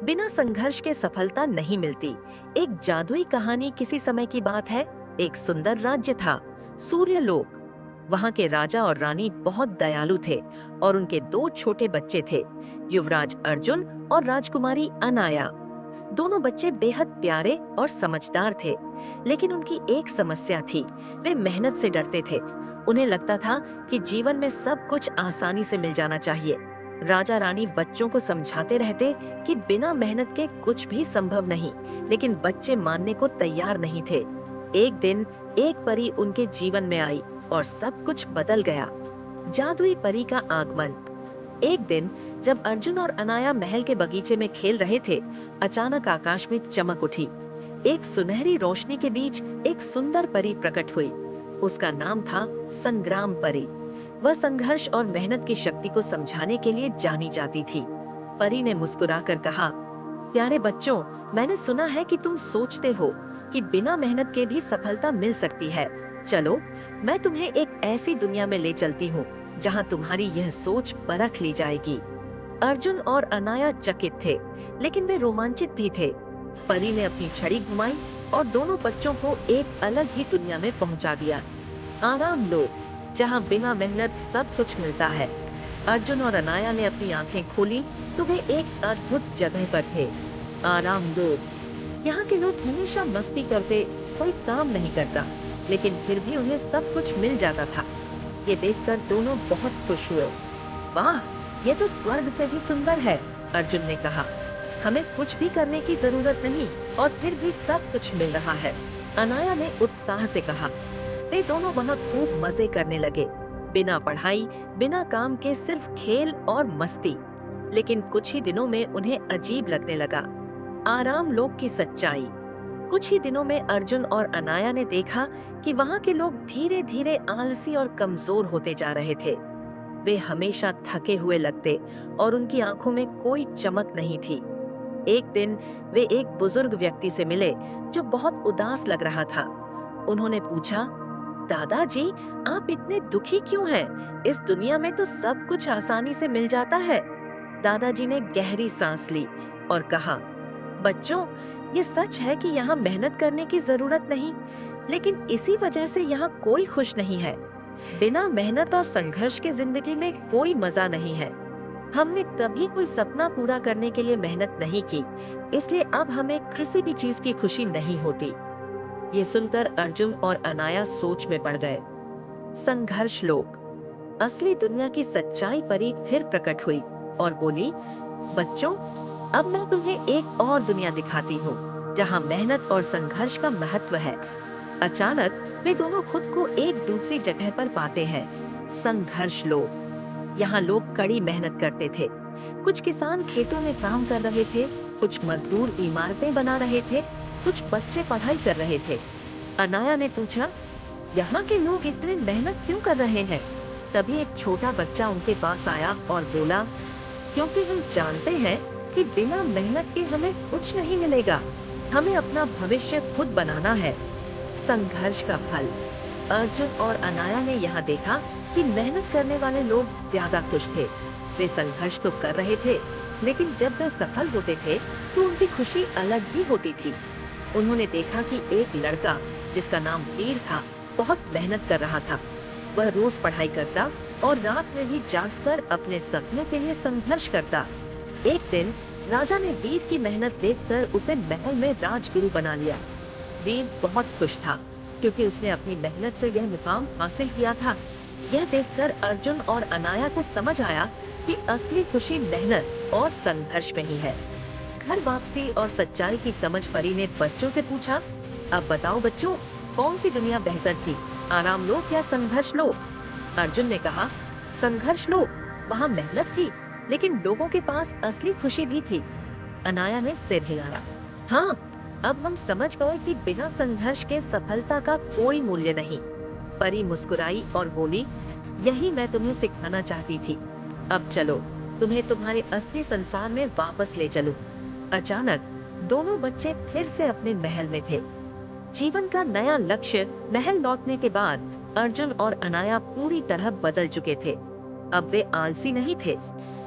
बिना संघर्ष के सफलता नहीं मिलती। एक जादुई कहानी। किसी समय की बात है। एक सुंदर राज्य था, सूर्यलोक। वहाँ के राजा और रानी बहुत दयालु थे और उनके दो छोटे बच्चे थे, युवराज अर्जुन और राजकुमारी अनाया। दोनों बच्चे बेहद प्यारे और समझदार थे, लेकिन उनकी एक समस्या थी। वे मेहनत से डरते थे। उन्हें लगता था कि जीवन में सब कुछ आसानी से मिल जाना चाहिए। राजा रानी बच्चों को समझाते रहते कि बिना मेहनत के कुछ भी संभव नहीं, लेकिन बच्चे मानने को तैयार नहीं थे। एक दिन एक परी उनके जीवन में आई और सब कुछ बदल गया। जादुई परी का आगमन। एक दिन जब अर्जुन और अनाया महल के बगीचे में खेल रहे थे, अचानक आकाश में चमक उठी। एक सुनहरी रोशनी के बीच एक सुंदर परी प्रकट हुई। उसका नाम था संग्राम परी। वह संघर्ष और मेहनत की शक्ति को समझाने के लिए जानी जाती थी। परी ने मुस्कुराकर कहा, प्यारे बच्चों, मैंने सुना है कि तुम सोचते हो कि बिना मेहनत के भी सफलता मिल सकती है। चलो, मैं तुम्हें एक ऐसी दुनिया में ले चलती हूँ जहाँ तुम्हारी यह सोच परख ली जाएगी। अर्जुन और अनाया चकित थे, लेकिन वे रोमांचित भी थे। परी ने अपनी छड़ी घुमाई और दोनों बच्चों को एक अलग ही दुनिया में पहुंचा दिया। आराम लो, जहाँ बिना मेहनत सब कुछ मिलता है। अर्जुन और अनाया ने अपनी आंखें खोली तो वे एक अद्भुत जगह पर थे। आराम लो। यहाँ के लोग हमेशा मस्ती करते, कोई काम नहीं करता, लेकिन फिर भी उन्हें सब कुछ मिल जाता था। ये देखकर दोनों बहुत खुश हुए। वाह, ये तो स्वर्ग से भी सुंदर है, अर्जुन ने कहा। हमें कुछ भी करने की जरूरत नहीं और फिर भी सब कुछ मिल रहा है, अनाया ने उत्साह से कहा। वे दोनों वहाँ खूब मजे करने लगे, बिना पढ़ाई, बिना काम के, सिर्फ खेल और मस्ती। लेकिन कुछ ही दिनों में उन्हें अजीब लगने लगा। आराम लोक की सच्चाई। कुछ ही दिनों में अर्जुन और अनाया ने देखा कि वहाँ के लोग धीरे धीरे आलसी और कमजोर होते जा रहे थे। वे हमेशा थके हुए लगते और उनकी आंखों में कोई चमक नहीं थी। एक दिन वे एक बुजुर्ग व्यक्ति से मिले जो बहुत उदास लग रहा था। उन्होंने पूछा, दादाजी, आप इतने दुखी क्यों हैं? इस दुनिया में तो सब कुछ आसानी से मिल जाता है। दादाजी ने गहरी सांस ली और कहा, बच्चों, ये सच है कि यहाँ मेहनत करने की जरूरत नहीं, लेकिन इसी वजह से यहाँ कोई खुश नहीं है। बिना मेहनत और संघर्ष की जिंदगी में कोई मजा नहीं है। हमने कभी कोई सपना पूरा करने के लिए मेहनत नहीं की, इसलिए अब हमें किसी भी चीज की खुशी नहीं होती। ये सुनकर अर्जुन और अनाया सोच में पड़ गए। संघर्ष लोक। असली दुनिया की सच्चाई परी फिर प्रकट हुई और बोली, बच्चों, अब मैं तुम्हें एक और दुनिया दिखाती हूँ जहाँ मेहनत और संघर्ष का महत्व है। अचानक वे दोनों खुद को एक दूसरी जगह पर पाते हैं। संघर्ष लोक। यहाँ लोग कड़ी मेहनत करते थे। कुछ किसान खेतों में काम कर रहे थे, कुछ मजदूर इमारतें बना रहे थे, कुछ बच्चे पढ़ाई कर रहे थे। अनाया ने पूछा, यहाँ के लोग इतने मेहनत क्यों कर रहे हैं? तभी एक छोटा बच्चा उनके पास आया और बोला, क्योंकि हम जानते हैं कि बिना मेहनत के हमें कुछ नहीं मिलेगा। हमें अपना भविष्य खुद बनाना है। संघर्ष का फल। अर्जुन और अनाया ने यहाँ देखा कि मेहनत करने वाले लोग ज्यादा खुश थे। वे संघर्ष तो कर रहे थे, लेकिन जब वे सफल होते थे तो उनकी खुशी अलग ही होती थी। उन्होंने देखा कि एक लड़का, जिसका नाम वीर था, बहुत मेहनत कर रहा था। वह रोज पढ़ाई करता और रात में भी जागकर अपने सपनों के लिए संघर्ष करता। एक दिन राजा ने वीर की मेहनत देखकर उसे महल में राजगुरु बना लिया। वीर बहुत खुश था, क्योंकि उसने अपनी मेहनत से यह मुकाम हासिल किया था। यह देखकर अर्जुन और अनाया को समझ आया कि असली खुशी मेहनत और संघर्ष में ही है। घर वापसी और सच्चाई की समझ परी ने बच्चों से पूछा, अब बताओ बच्चों, कौन सी दुनिया बेहतर थी, आराम लोक या संघर्ष लोक? अर्जुन ने कहा, संघर्ष लोक। वहाँ मेहनत थी, लेकिन लोगों के पास असली खुशी भी थी। अनाया ने सिर हिलाया। हाँ, अब हम समझ गए कि बिना संघर्ष के सफलता का कोई मूल्य नहीं। परी मुस्कुराई और बोली, यही मैं तुम्हें सिखाना चाहती थी। अब चलो, तुम्हें तुम्हारे असली संसार में वापस ले चलूं। अचानक दोनों बच्चे फिर से अपने महल में थे। जीवन का नया लक्ष्य। महल लौटने के बाद अर्जुन और अनाया पूरी तरह बदल चुके थे। अब वे आलसी नहीं थे।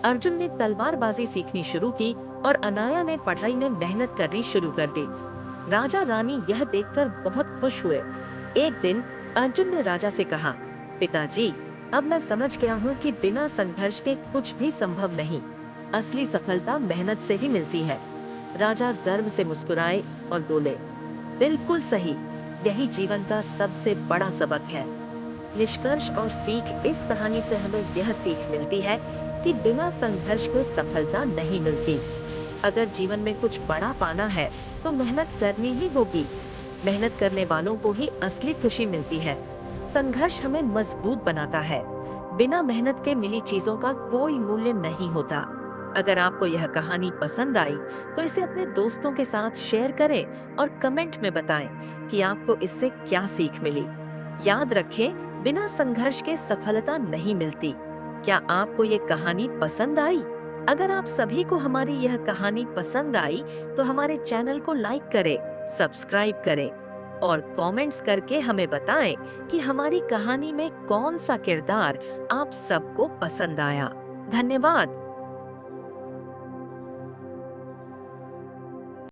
अर्जुन ने तलवारबाजी सीखनी शुरू की और अनाया ने पढ़ाई में मेहनत करनी शुरू कर दी। राजा रानी यह देखकर बहुत खुश हुए। एक दिन अर्जुन ने राजा से कहा, पिताजी, अब मैं समझ गया हूँ कि बिना संघर्ष के कुछ भी संभव नहीं। असली सफलता मेहनत से ही मिलती है। राजा गर्व से मुस्कुराए और बोले, बिल्कुल सही, यही जीवन का सबसे बड़ा सबक है। निष्कर्ष और सीख, इस कहानी से हमें यह सीख मिलती है कि बिना संघर्ष के सफलता नहीं मिलती। अगर जीवन में कुछ बड़ा पाना है तो मेहनत करनी ही होगी। मेहनत करने वालों को ही असली खुशी मिलती है। संघर्ष हमें मजबूत बनाता है। बिना मेहनत के मिली चीजों का कोई मूल्य नहीं होता। अगर आपको यह कहानी पसंद आई तो इसे अपने दोस्तों के साथ शेयर करें और कमेंट में बताएं कि आपको इससे क्या सीख मिली। याद रखें, बिना संघर्ष के सफलता नहीं मिलती। क्या आपको ये कहानी पसंद आई? अगर आप सभी को हमारी यह कहानी पसंद आई तो हमारे चैनल को लाइक करें, सब्सक्राइब करें और कमेंट्स करके हमें बताएं कि हमारी कहानी में कौन सा किरदार आप सबको पसंद आया। धन्यवाद।